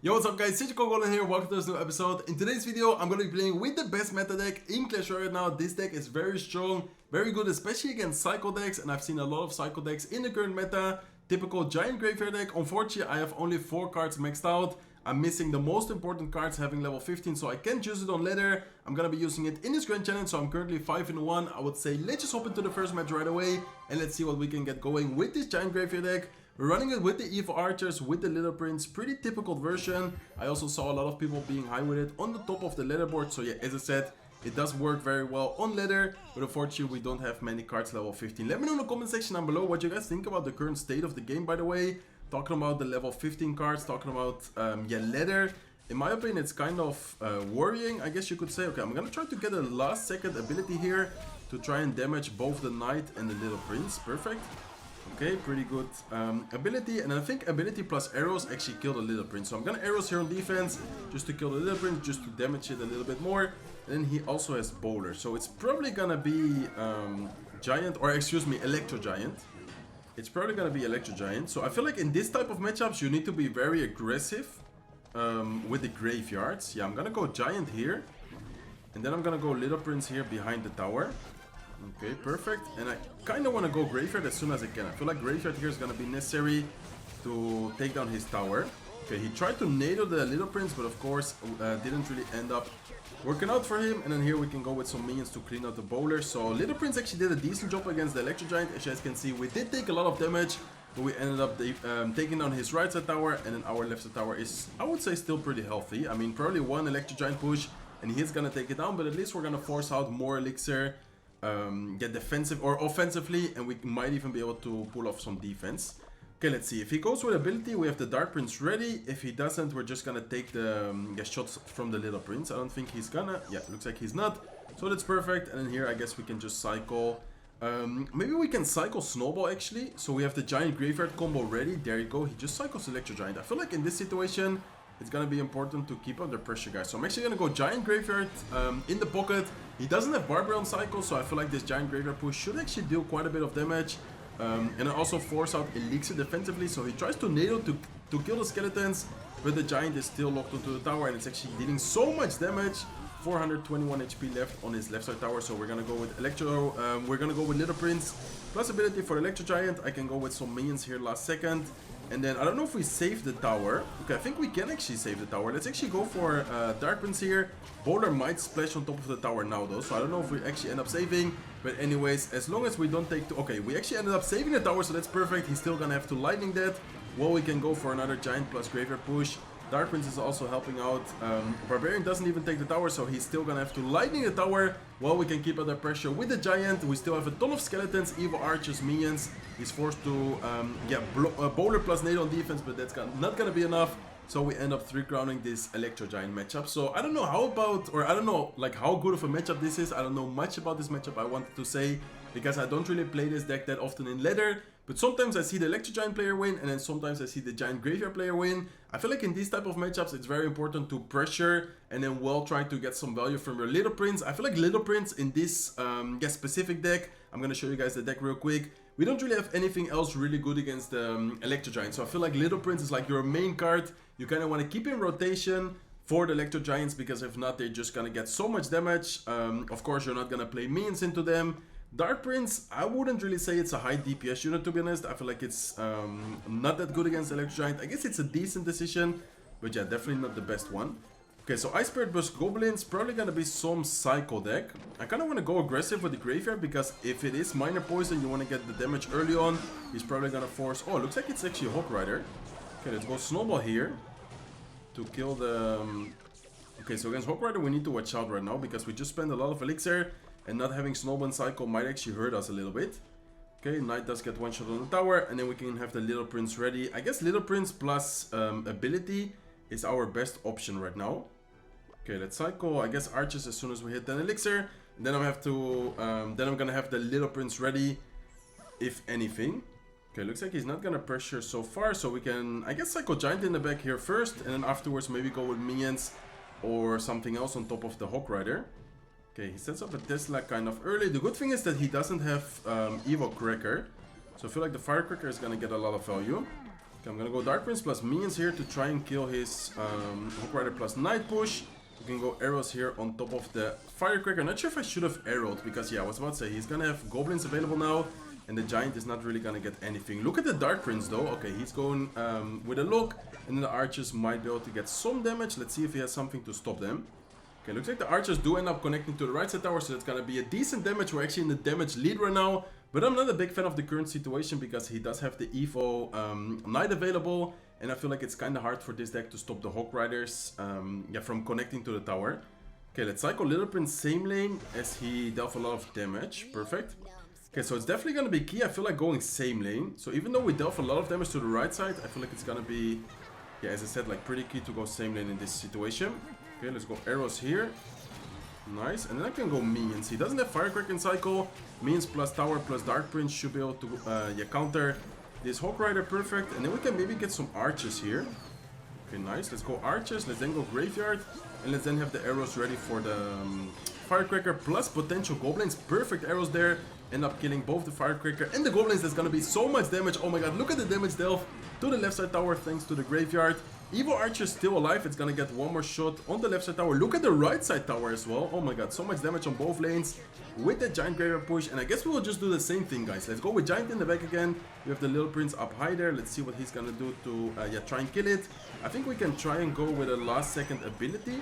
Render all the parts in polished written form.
Yo, what's up guys, it's Goblin here, welcome to this new episode. In today's video, I'm going to be playing with the best meta deck in Clash Royale right now. This deck is very strong, very good, especially against Cycle decks, and I've seen a lot of Cycle decks in the current meta. Typical Giant Graveyard deck. Unfortunately, I have only 4 cards maxed out. I'm missing the most important cards having level 15, so I can't use it on ladder. I'm going to be using it in this Grand Challenge, so I'm currently 5-1. I would say let's just hop into the first match right away, and let's see what we can get going with this Giant Graveyard deck. We're running it with the Evil Archers, with the Little Prince, pretty typical version. I also saw a lot of people being high with it on the top of the leaderboard, so yeah, as I said, it does work very well on ladder, but unfortunately we don't have many cards level 15. Let me know in the comment section down below what you guys think about the current state of the game, by the way. Talking about the level 15 cards, talking about, yeah, ladder. In my opinion, it's kind of worrying, I guess you could say. Okay, I'm gonna try to get a last second ability here to try and damage both the Knight and the Little Prince. Perfect. Okay, pretty good ability, and I think ability plus arrows actually kill the Little Prince. So I'm gonna arrows here on defense, just to kill the Little Prince, just to damage it a little bit more. And then he also has Bowler, so it's probably gonna be Giant, or excuse me, Electro Giant. It's probably gonna be Electro Giant. So I feel like in this type of matchups, you need to be very aggressive with the graveyards. Yeah, I'm gonna go Giant here, and then I'm gonna go Little Prince here behind the tower. Okay, perfect. And I kind of want to go Graveyard as soon as I can. I feel like Graveyard here is going to be necessary to take down his tower. Okay, he tried to NATO the Little Prince, but of course didn't really end up working out for him. And then here we can go with some minions to clean out the bowler. So Little Prince actually did a decent job against the Electro Giant. As you guys can see, we did take a lot of damage, but we ended up taking down his right side tower. And then our left side tower is, I would say, still pretty healthy. I mean, probably one Electro Giant push and he's going to take it down, but at least we're going to force out more elixir. Get defensive or offensively, and we might even be able to pull off some defense. Okay, let's see. If he goes with ability, we have the Dark Prince ready. If he doesn't, we're just gonna take the shots from the Little Prince. I don't think he's gonna. Yeah, looks like he's not. So that's perfect. And then here, I guess we can just cycle. Maybe we can cycle Snowball actually. So we have the Giant Graveyard combo ready. There you go. He just cycles Electro Giant. I feel like in this situation, it's gonna be important to keep under pressure, guys. So I'm actually gonna go Giant Graveyard in the pocket. He doesn't have Barbarian Cycle, so I feel like this Giant Graveyard push should actually deal quite a bit of damage. And also force out Elixir defensively. So he tries to NATO to kill the skeletons, but the Giant is still locked onto the tower, and it's actually dealing so much damage. 421 HP left on his left side tower, so we're gonna go with Electro. We're gonna go with Little Prince plus ability for Electro Giant. I can go with some minions here last second. And then, I don't know if we save the tower. Okay, I think we can actually save the tower. Let's actually go for Dark Prince here. Bowler might splash on top of the tower now though, so I don't know if we actually end up saving. But anyways, as long as we don't take... Okay, we actually ended up saving the tower, so that's perfect. He's still gonna have to lightning that. Well, we can go for another Giant plus Graveyard push. Dark Prince is also helping out. Barbarian doesn't even take the tower, so he's still gonna have to lightning the tower. While we can keep under pressure with the Giant. We still have a ton of skeletons, Evil Archers, minions. He's forced to Bowler plus NATO on defense, but that's not gonna be enough. So we end up 3-crowning this Electro Giant matchup. So I don't know how about, or I don't know like how good of a matchup this is. I don't know much about this matchup, I wanted to say, because I don't really play this deck that often in ladder. But sometimes I see the Electro Giant player win, and then sometimes I see the Giant Graveyard player win. I feel like in these type of matchups, it's very important to pressure and then try to get some value from your Little Prince. I feel like Little Prince in this specific deck, I'm going to show you guys the deck real quick. We don't really have anything else really good against the Electro Giant. So I feel like Little Prince is like your main card. You kind of want to keep in rotation for the Electro Giants, because if not, they're just going to get so much damage. Of course, you're not going to play minions into them. Dark Prince, I wouldn't really say it's a high DPS unit, to be honest. I feel like it's not that good against Electro Giant. I guess it's a decent decision, but yeah, definitely not the best one. Okay, so Ice Spirit vs Goblins, probably gonna be some Cycle deck. I kind of want to go aggressive with the Graveyard, because if it is Minor Poison, you want to get the damage early on. He's probably gonna force... Oh, looks like it's actually Hawk Rider. Okay, let's go Snowball here to kill the... Okay, so against Hawk Rider, we need to watch out right now, because we just spent a lot of elixir. And not having Snowball and Cycle might actually hurt us a little bit. Okay, Knight does get one shot on the tower, and then we can have the Little Prince ready. I guess Little Prince plus ability is our best option right now. Okay, let's cycle. I guess Archers as soon as we hit 10 elixir. And then I have to. Then I'm gonna have the Little Prince ready, if anything. Okay, looks like he's not gonna pressure so far, so we can, I guess, cycle Giant in the back here first, and then afterwards maybe go with minions or something else on top of the Hawk Rider. Okay, he sets up a Tesla kind of early. The good thing is that he doesn't have Evo Cracker. So I feel like the Firecracker is going to get a lot of value. Okay, I'm gonna go Dark Prince plus minions here to try and kill his Hawk Rider plus Night Push. You can go arrows here on top of the Firecracker. Not sure if I should have arrowed, because yeah, I was about to say, he's gonna have goblins available now, and the giant is not really gonna get anything. Look at the Dark Prince though. Okay, he's going with a look, and then the archers might be able to get some damage. Let's see if he has something to stop them. Okay, looks like the archers do end up connecting to the right side tower, so that's gonna be a decent damage. We're actually in the damage lead right now, but I'm not a big fan of the current situation because he does have the Evo Knight available, and I feel like it's kind of hard for this deck to stop the Hawk Riders yeah, from connecting to the tower. Okay, let's cycle Little Prince same lane as he dealt a lot of damage. Perfect. Okay, so it's definitely gonna be key. I feel like going same lane. So even though we dealt a lot of damage to the right side, I feel like it's gonna be, yeah, as I said, like pretty key to go same lane in this situation. Okay, let's go arrows here. Nice, and then I can go minions. He doesn't have Firecracker in cycle. Minions plus tower plus Dark Prince should be able to yeah, counter this Hawk Rider. Perfect, and then we can maybe get some archers here. Okay, nice. Let's go archers. Let's then go graveyard, and let's then have the arrows ready for the Firecracker plus potential goblins. Perfect arrows there. End up killing both the Firecracker and the goblins. There's gonna be so much damage. Oh my god, look at the damage dealt to the left side tower thanks to the graveyard. Evo Archer still alive. It's gonna get one more shot on the left side tower. Look at the right side tower as well. Oh my god, so much damage on both lanes with the giant graveyard push. And I guess we will just do the same thing, guys. Let's go with giant in the back again. We have the Little Prince up high there. Let's see what he's gonna do to yeah, try and kill it. I think we can try and go with a last second ability.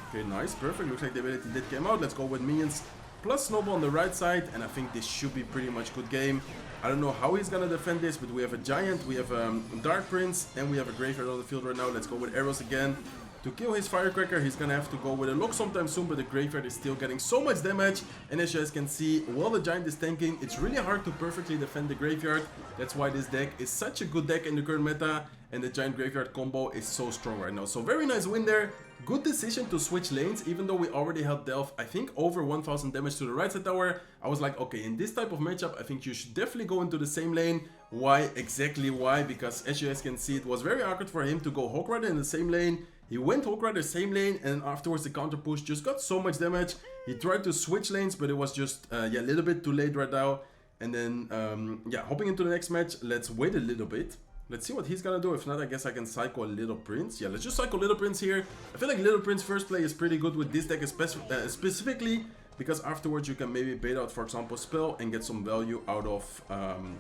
Okay, nice, perfect. Looks like the ability did come out. Let's go with minions plus snowball on the right side, and I think this should be pretty much good game. I don't know how he's gonna defend this, but we have a giant, we have a Dark Prince, and we have a graveyard on the field right now. Let's go with arrows again. To kill his Firecracker, he's gonna have to go with a lock sometime soon, but the graveyard is still getting so much damage. And as you guys can see, while the giant is tanking, it's really hard to perfectly defend the graveyard. That's why this deck is such a good deck in the current meta, and the giant graveyard combo is so strong right now. So very nice win there. Good decision to switch lanes, even though we already had dealt, I think, over 1000 damage to the right side tower. I was like, okay, in this type of matchup, I think you should definitely go into the same lane. Why? Exactly why? Because as you guys can see, it was very awkward for him to go Hawk Rider in the same lane. He went Hawk Rider same lane, and afterwards the counter push just got so much damage. He tried to switch lanes, but it was just yeah, a little bit too late right now. And then yeah, hopping into the next match, let's wait a little bit. Let's see what he's gonna do. If not, I guess I can cycle a Little Prince. Yeah, let's just cycle Little Prince here. I feel like Little Prince first play is pretty good with this deck specifically, because afterwards you can maybe bait out, for example, spell and get some value out of,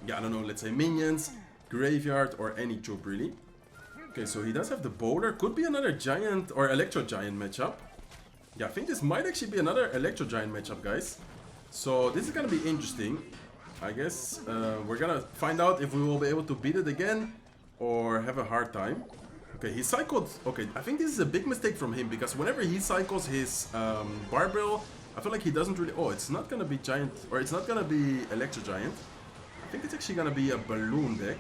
yeah, I don't know, let's say minions, graveyard, or any troop really. Okay, so he does have the bowler. Could be another giant or electro giant matchup. Yeah, I think this might actually be another electro giant matchup, guys. So this is gonna be interesting. I guess we're gonna find out if we will be able to beat it again or have a hard time. Okay, he cycled. Okay, I think this is a big mistake from him, because whenever he cycles his barbell, I feel like he doesn't really... Oh, it's not gonna be giant, or it's not gonna be electro giant. I think it's actually gonna be a balloon deck.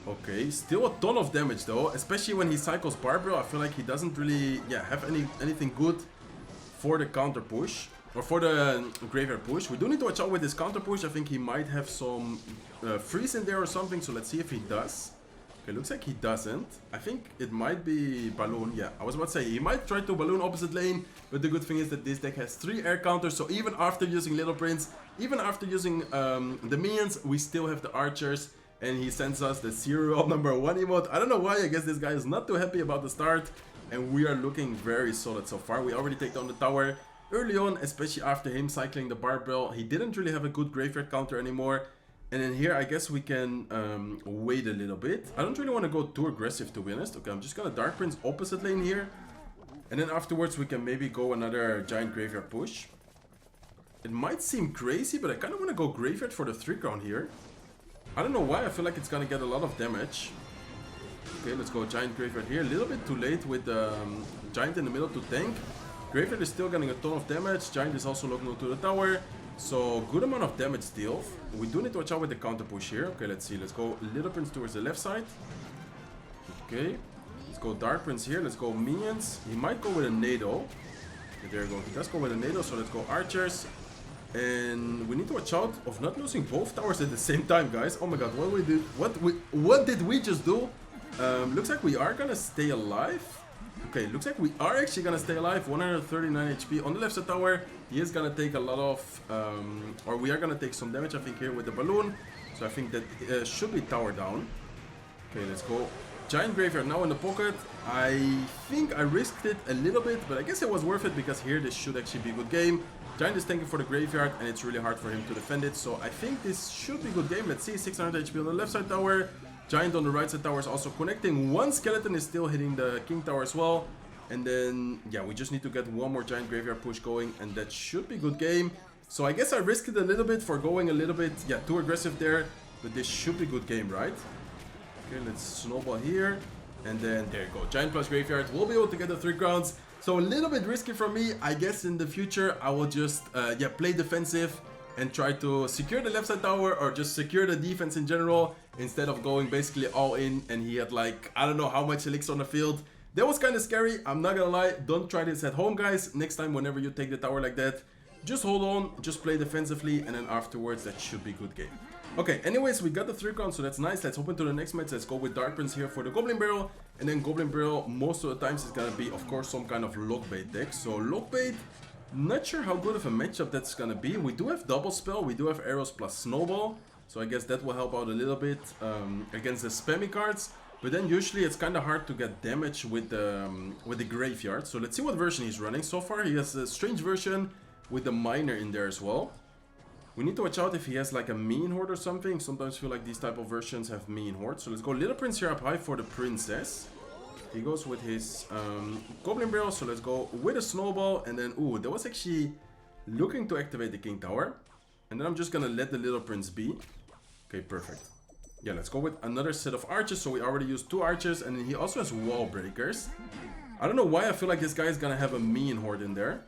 Okay, still a ton of damage though, especially when he cycles barbell. I feel like he doesn't really, yeah, have anything good for the counter push. Or for the graveyard push. We do need to watch out with this counter push. I think he might have some freeze in there or something. So let's see if he does. Okay, looks like he doesn't. I think it might be balloon. Yeah, I was about to say he might try to balloon opposite lane. But the good thing is that this deck has 3 air counters. So even after using Little Prince, even after using the minions, we still have the archers. And he sends us the serial number 1 emote. I don't know why. I guess this guy is not too happy about the start. And we are looking very solid so far. We already take down the tower early on, especially after him cycling the barbell. He didn't really have a good graveyard counter anymore. And then here, I guess we can wait a little bit. I don't really want to go too aggressive, to be honest. Okay, I'm just gonna Dark Prince opposite lane here. And then afterwards, we can maybe go another giant graveyard push. It might seem crazy, but I kind of want to go graveyard for the 3 crown here. I don't know why. I feel like it's gonna get a lot of damage. Okay, let's go giant graveyard here. A little bit too late with the giant in the middle to tank. Graveyard is still getting a ton of damage. Giant is also looking onto the tower. So, good amount of damage still. We do need to watch out with the counter push here. Okay, let's see. Let's go Little Prince towards the left side. Okay. Let's go Dark Prince here. Let's go minions. He might go with a Nado. Okay, there you go. He does go with a Nado. So, let's go archers. And we need to watch out of not losing both towers at the same time, guys. Oh my god, what did we just do? Looks like we are gonna stay alive. Okay, looks like we are actually gonna stay alive. 139 HP on the left side tower. He is gonna take a lot of, or we are gonna take some damage, I think, here with the balloon. So I think that should be tower down. Okay, let's go. Giant Graveyard now in the pocket. I think I risked it a little bit, but I guess it was worth it because here this should actually be a good game. Giant is tanking for the graveyard and it's really hard for him to defend it, so I think this should be a good game. Let's see, 600 HP on the left side tower. Giant on the right side tower is also connecting. One skeleton is still hitting the king tower as well. And then, yeah, we just need to get one more giant graveyard push going and that should be a good game. So I guess I risked it a little bit for going a little bit, yeah, too aggressive there. But this should be a good game, right? Okay, let's snowball here. And then, there you go, giant plus graveyard. We'll be able to get the 3 crowns. So a little bit risky for me. I guess in the future I will just yeah, play defensive and try to secure the left side tower or just secure the defense in general instead of going basically all in. And he had like, I don't know how much elixir on the field. That was kind of scary, I'm not gonna lie. Don't try this at home, guys. Next time whenever you take the tower like that, just hold on, just play defensively, and then afterwards that should be a good game. Okay, anyways, we got the 3 crowns, so that's nice. Let's hop into the next match. Let's go with Dark Prince here for the Goblin Barrel. And then Goblin Barrel, most of the times, is gonna be, of course, some kind of lockbait deck. So lockbait, not sure how good of a matchup that's gonna be. We do have double spell, we do have arrows plus snowball. So I guess that will help out a little bit against the spammy cards. But then usually it's kind of hard to get damage with the graveyard. So let's see what version he's running. So far he has a strange version with the miner in there as well. We need to watch out if he has like a mean horde or something. Sometimes I feel like these type of versions have mean horde. So let's go Little Prince here up high for the princess. He goes with his Goblin Barrel. So let's go with a snowball. And then, ooh, that was actually looking to activate the king tower. And then I'm just gonna let the Little Prince be. Okay, perfect. Yeah, let's go with another set of archers. So we already used 2 archers. And then he also has wall breakers. I don't know why I feel like this guy is gonna have a mean horde in there.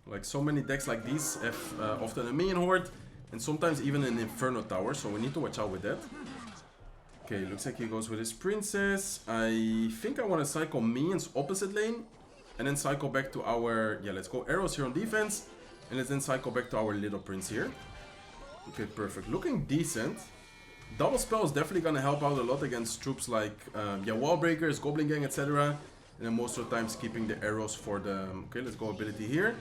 Like so many decks like these have often a minion horde and sometimes even an inferno tower, so we need to watch out with that. Okay, looks like he goes with his princess. I think I want to cycle minions opposite lane and then cycle back to our, yeah, let's go arrows here on defense and let's then cycle back to our little prince here. Okay, perfect. Looking decent. Double spell is definitely gonna help out a lot against troops like yeah, wall breakers, goblin gang, etc. And then most of the times keeping the arrows for the, okay, let's go ability here.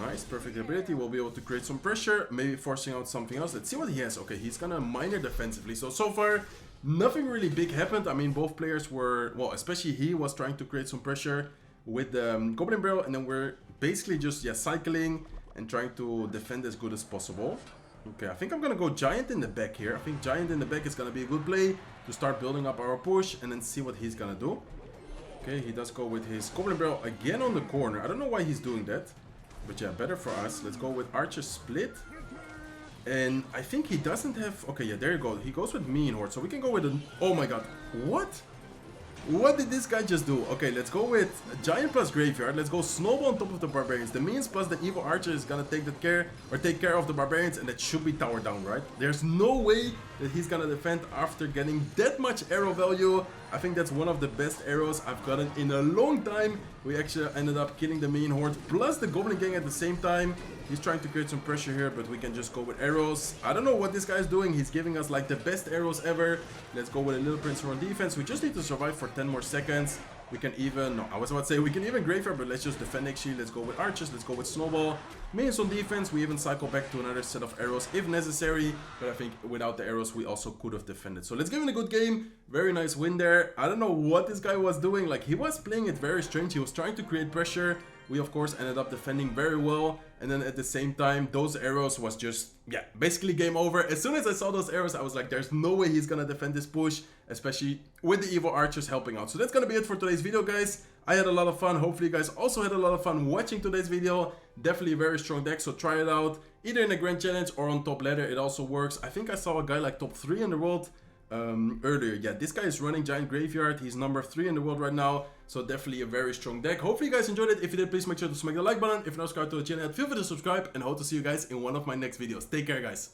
Nice, perfect ability. We'll be able to create some pressure, maybe forcing out something else. Let's see what he has. Okay, he's gonna miner defensively. So far, nothing really big happened. I mean, both players were, well, especially he was trying to create some pressure with the Goblin Barrel. And then we're basically just, yeah, cycling and trying to defend as good as possible. Okay, I think I'm gonna go Giant in the back here. I think Giant in the back is gonna be a good play to start building up our push and then see what he's gonna do. Okay, he does go with his Goblin Barrel again on the corner. I don't know why he's doing that. But yeah, better for us. Let's go with Archer Split. And I think he doesn't have... Okay, yeah, there you go. He goes with Mean Horde. So we can go with a... Oh my god. What? What did this guy just do? Okay, let's go with Giant plus Graveyard. Let's go Snowball on top of the Barbarians. The Minions plus the Evil Archer is gonna take care of the Barbarians. And that should be tower down, right? There's no way that he's gonna defend after getting that much arrow value. I think that's one of the best arrows I've gotten in a long time. We actually ended up killing the Minion Horde plus the Goblin Gang at the same time. He's trying to create some pressure here, but we can just go with arrows. I don't know what this guy is doing. He's giving us like the best arrows ever. Let's go with a Little Prince on defense. We just need to survive for 10 more seconds. We can even, no, I was about to say we can even Graveyard, but let's just defend actually. Let's go with archers, let's go with Snowball. Minions on defense, we even cycle back to another set of arrows if necessary. But I think without the arrows, we also could have defended. So let's give him a good game. Very nice win there. I don't know what this guy was doing. Like, he was playing it very strange. He was trying to create pressure. We, of course, ended up defending very well. And then at the same time, those arrows was just, yeah, basically game over. As soon as I saw those arrows, I was like, there's no way he's gonna defend this push, especially with the evil archers helping out. So that's gonna be it for today's video, guys. I had a lot of fun. Hopefully you guys also had a lot of fun watching today's video. Definitely a very strong deck, so try it out. Either in the Grand Challenge or on top ladder, it also works. I think I saw a guy like top 3 in the world earlier. Yeah, this guy is running Giant Graveyard. He's number 3 in the world right now, so definitely a very strong deck. Hopefully you guys enjoyed it. If you did, please make sure to smack the like button. If you're not subscribed to the channel, feel free to subscribe, and hope to see you guys in one of my next videos. Take care, guys.